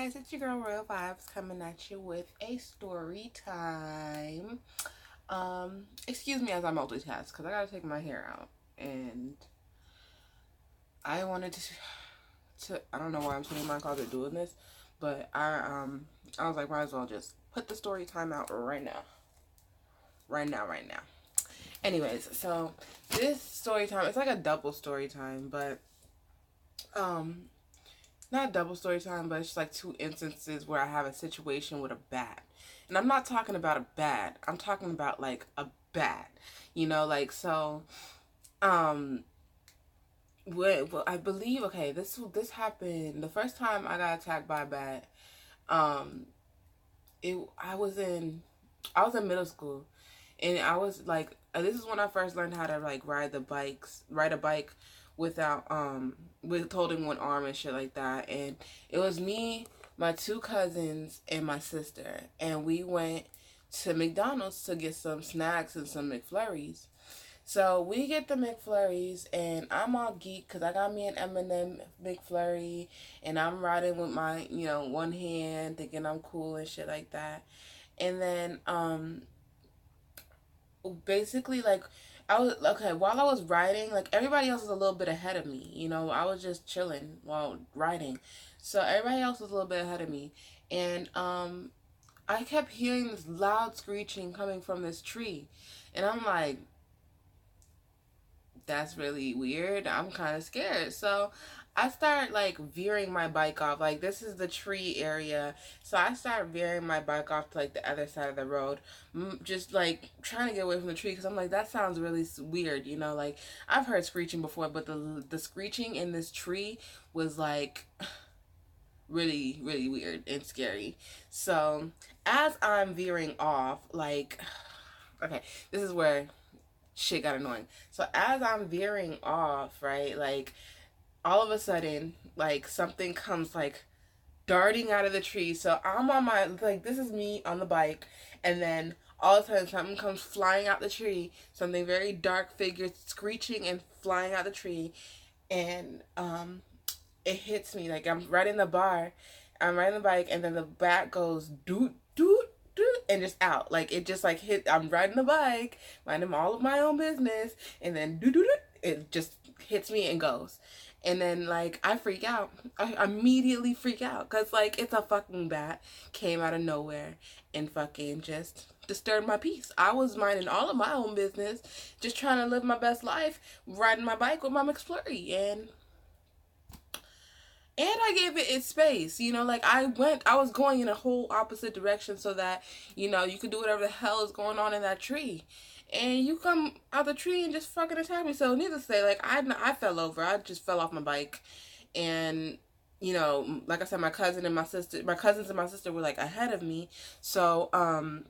guys, it's your girl Royal Vibes coming at you with a story time. Excuse me as I multitask because I gotta take my hair out and I wanted to I don't know why I'm sitting in my closet doing this, but I was like, might as well just put the story time out right now. Right now, right now. Anyways, so this story time, it's like a double story time, but um not double story time, but it's just like two instances where I have a situation with a bat. And I'm not talking about a bat. I'm talking about like a bat. Like so um well, I believe okay, this happened the first time I got attacked by a bat. Um it I was in middle school, and I was like, this is when I first learned how to like ride a bike without with holding one arm and shit like that. And it was me, my two cousins, and my sister, and we went to McDonald's to get some snacks and some McFlurries. So we get the McFlurries, and I'm all geek because I got me an M&M McFlurry, and I'm riding with my, one hand, thinking I'm cool and shit like that. And then, basically, like, I was, okay, while I was riding, like, everybody else was a little bit ahead of me. I was just chilling while riding. So everybody else was a little bit ahead of me. And, I kept hearing this loud screeching coming from this tree. And I'm like, that's really weird. I'm kind of scared. So I start like veering my bike off. Like, this is the tree area. So I start veering my bike off to like the other side of the road. Just like trying to get away from the tree because I'm like, that sounds really weird. Like I've heard screeching before, but the screeching in this tree was like really, really weird and scary. So as I'm veering off, like, okay, this is where shit got annoying. So as I'm veering off, right, like all of a sudden, like something comes like darting out of the tree. So I'm on my, like, this is me on the bike, and then all of a sudden something comes flying out the tree. Something very dark figure screeching and flying out the tree, and it hits me. Like I'm riding the bar, I'm riding the bike, and then the bat goes doot doot doot and just out. Like it just like hit. I'm riding the bike, minding all of my own business, and then doot doot doot, it just hits me and goes. And then like I freak out. I immediately freak out because like it's a fucking bat came out of nowhere and fucking just disturbed my peace. I was minding all of my own business, just trying to live my best life, riding my bike with my McFlurry, and I gave it its space. Like I was going in a whole opposite direction so that, you could do whatever the hell is going on in that tree. And you come out the tree and just fucking attack me. So needless to say, like I fell over. I just fell off my bike. And, like I said, my cousins and my sister were like ahead of me. So, I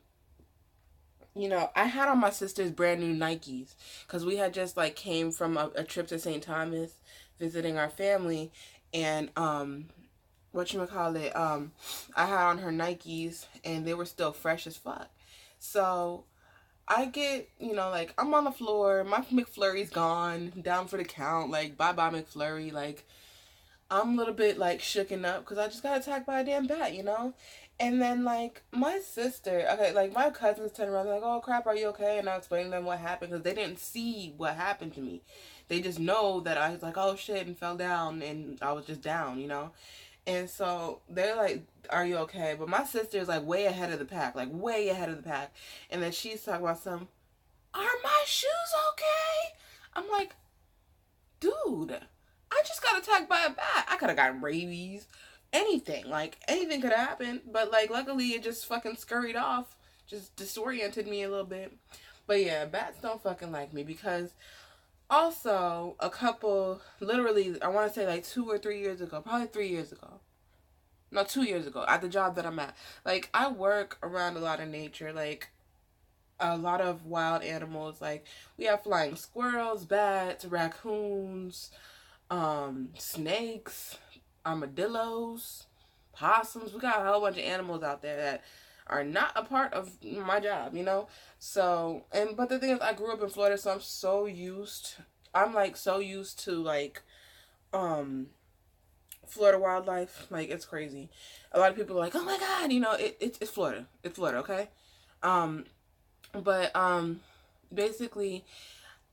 had on my sister's brand new Nikes because we had just like came from a trip to St. Thomas visiting our family, and whatchamacallit, I had on her Nikes and they were still fresh as fuck. So I get, like I'm on the floor, my McFlurry's gone, down for the count, like bye bye McFlurry, like I'm a little bit like shooken up because I just got attacked by a damn bat. And then like my sister, okay, like my cousins turn around, they're like, oh crap, are you okay? And I explain to them what happened because they didn't see what happened to me. They just know that I was like, oh shit, and fell down and I was just down. And so they're like, are you okay? But my sister is like way ahead of the pack, like way ahead of the pack. And then she's talking about are my shoes okay? I'm like, dude, I just got attacked by a bat. I could have gotten rabies. Anything. Like, anything could have happened. But, like, luckily it just fucking scurried off. Just disoriented me a little bit. But, yeah, bats don't fucking like me because also a couple, literally, I want to say like 2 or 3 years ago, probably 3 years ago. No, 2 years ago, at the job that I'm at. Like, I work around a lot of nature. Like, a lot of wild animals. Like we have flying squirrels, bats, raccoons, snakes, armadillos, possums. We got a whole bunch of animals out there that are not a part of my job. So, but the thing is, I grew up in Florida, so I'm like so used to like Florida wildlife, like, it's crazy. A lot of people are like, oh my God, you know, it's Florida. It's Florida, okay? Um, but basically,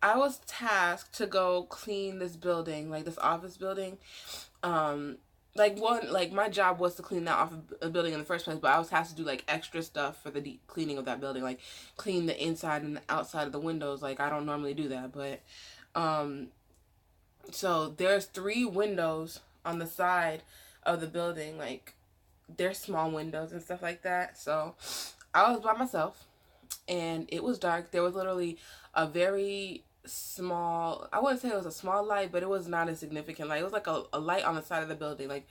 I was tasked to go clean this building, like this office building. Um, like my job was to clean that office building in the first place, but I was tasked to do like extra stuff for the deep cleaning of that building, like clean the inside and the outside of the windows. Like, I don't normally do that, but um, so there's 3 windows on the side of the building, like they're small windows and stuff like that. So I was by myself and it was dark. There was literally a very small, I wouldn't say it was a small light, but it was not a significant light. It was like a light on the side of the building. Like,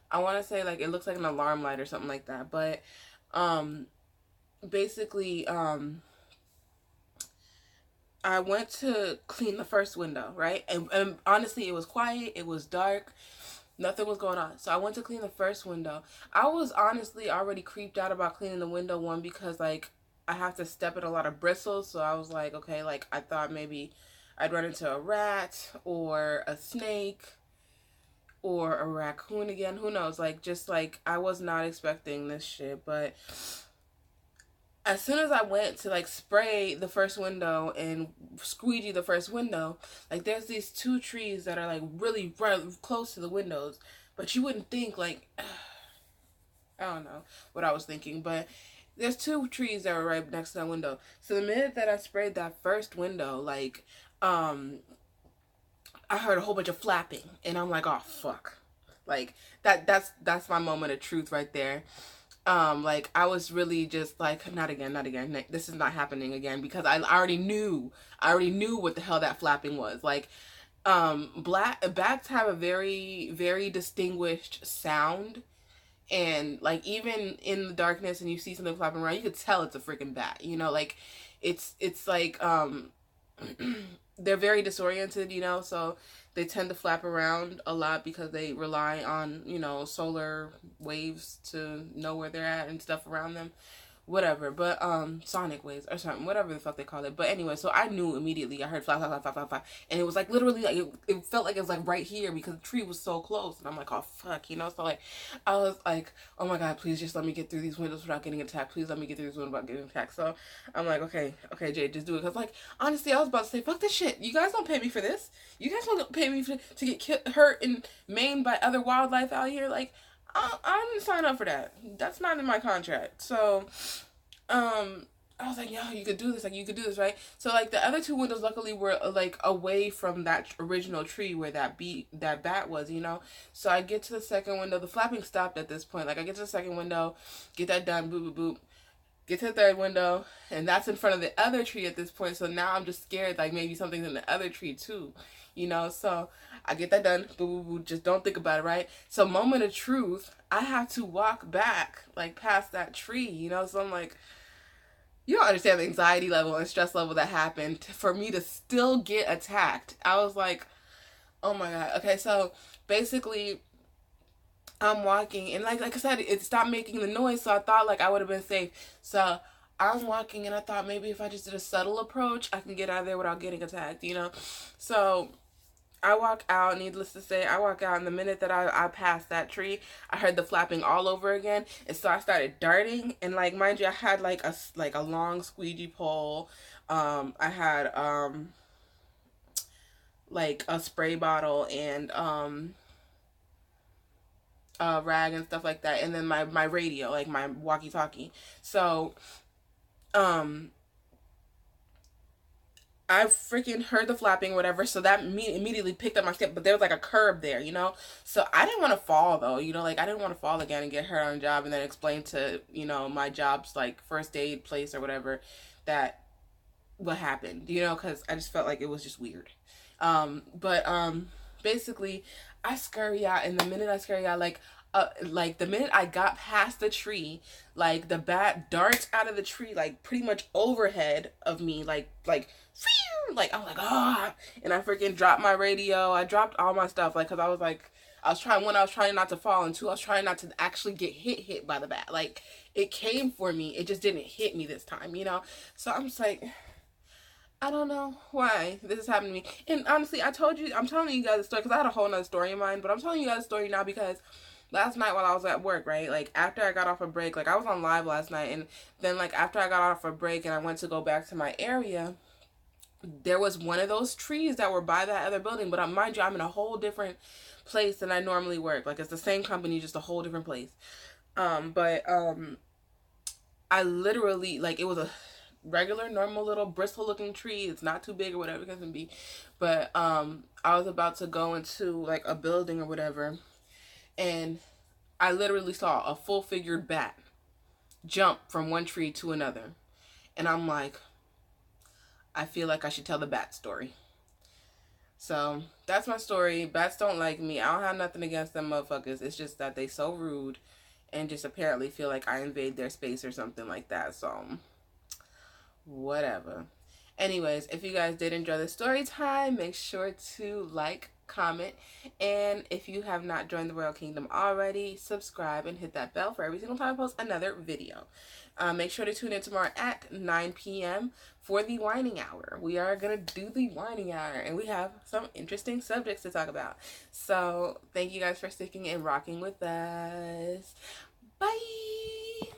I want to say like it looks like an alarm light or something like that. But um basically I went to clean the first window, right? And honestly, it was quiet, it was dark, nothing was going on. So I went to clean the first window. I was honestly already creeped out about cleaning the window, one, because like I have to step in a lot of bristles. So I was like, okay, like I thought maybe I'd run into a rat or a snake or a raccoon again. Who knows? Like, just like I was not expecting this shit. But as soon as I went to like spray the first window and squeegee the first window, like there's these 2 trees that are like really right close to the windows, but you wouldn't think like I don't know what I was thinking, but there's 2 trees that were right next to that window. So the minute that I sprayed that first window, like I heard a whole bunch of flapping, and I'm like, oh fuck, like that's my moment of truth right there. Like I was really just like, not again, not again. This is not happening again, because I already knew what the hell that flapping was. Like, black bats have a very, very distinguished sound, and like even in the darkness and you see something flapping around, you could tell it's a freaking bat. You know, like it's like they're very disoriented, you know, so they tend to flap around a lot because they rely on, you know, solar waves to know where they're at and stuff around them. Whatever, but sonic waves or something, whatever the fuck they call it. But anyway, so I knew immediately. I heard flap, flap, flap, flap, flap, flap, and it was like literally like it felt like it was like right here because the tree was so close, and I'm like, oh fuck, you know. So like, I was like, oh my God, please just let me get through these windows without getting attacked. Please let me get through this window without getting attacked. So I'm like, okay, okay, Jade, just do it. Cause like honestly, I was about to say, fuck this shit. You guys don't pay me for this. You guys don't pay me to get hurt and maimed by other wildlife out here. Like, I didn't sign up for that. That's not in my contract. So I was like, yo, you could do this, like you could do this, right? So like the other 2 windows luckily were like away from that original tree where that bat was, you know. So I get to the second window, the flapping stopped at this point. Like I get to the second window, get that done, boop boop boop. Get to the third window, and that's in front of the other tree at this point. So now I'm just scared, like maybe something's in the other tree too, you know. So I get that done, boop boop boop. Just don't think about it, right? So moment of truth, I have to walk back like past that tree, you know. So I'm like, you don't understand the anxiety level and stress level that happened for me to still get attacked. I was like, oh my God. Okay, so basically I'm walking, and like I said, it stopped making the noise, so I thought like I would have been safe. So I'm walking, and I thought maybe if I just did a subtle approach, I can get out of there without getting attacked, you know? So I walk out, needless to say, I walk out, and the minute that I passed that tree, I heard the flapping all over again, and so I started darting, and like, mind you, I had like a long squeegee pole, I had like a spray bottle and a rag and stuff like that, and then my radio, like my walkie-talkie. So um I freaking heard the flapping, whatever. So that immediately picked up my step, but there was like a curb there, you know. So I didn't want to fall though, you know. Like I didn't want to fall again and get hurt on the job, and then explain to, you know, my job's like first aid place or whatever that what happened, you know, because I just felt like it was just weird. But basically, I scurry out, and the minute I scurry out, like the minute I got past the tree, like the bat darts out of the tree, like pretty much overhead of me, phew, like I'm like, ah, and I freaking dropped my radio. I dropped all my stuff, like, cause I was like, I was trying not to fall, and 2, I was trying not to actually get hit by the bat. Like it came for me, it just didn't hit me this time, you know. So I'm just like, I don't know why this is happening to me. And honestly, I'm telling you guys a story because I had a whole nother story in mind, but I'm telling you guys a story now because last night while I was at work, right? Like after I got off a break, like I was on live last night, and then like after I got off a break and I went to go back to my area, there was one of those trees that were by that other building. But mind you, I'm in a whole different place than I normally work. Like it's the same company, just a whole different place. But I literally like it was a regular, normal little bristle looking tree. It's not too big or whatever it can be. But I was about to go into like a building or whatever, and I literally saw a full figured bat jump from one tree to another. And I'm like, I feel like I should tell the bat story. So that's my story. Bats don't like me. I don't have nothing against them motherfuckers. It's just that they so rude and just apparently feel like I invade their space or something like that. So whatever. Anyways, if you guys did enjoy the story time, make sure to like, comment, and if you have not joined the Royal Kingdom already, subscribe and hit that bell for every single time I post another video. Make sure to tune in tomorrow at 9 p.m. for the whining hour. We are going to do the whining hour, and we have some interesting subjects to talk about. So thank you guys for sticking and rocking with us. Bye!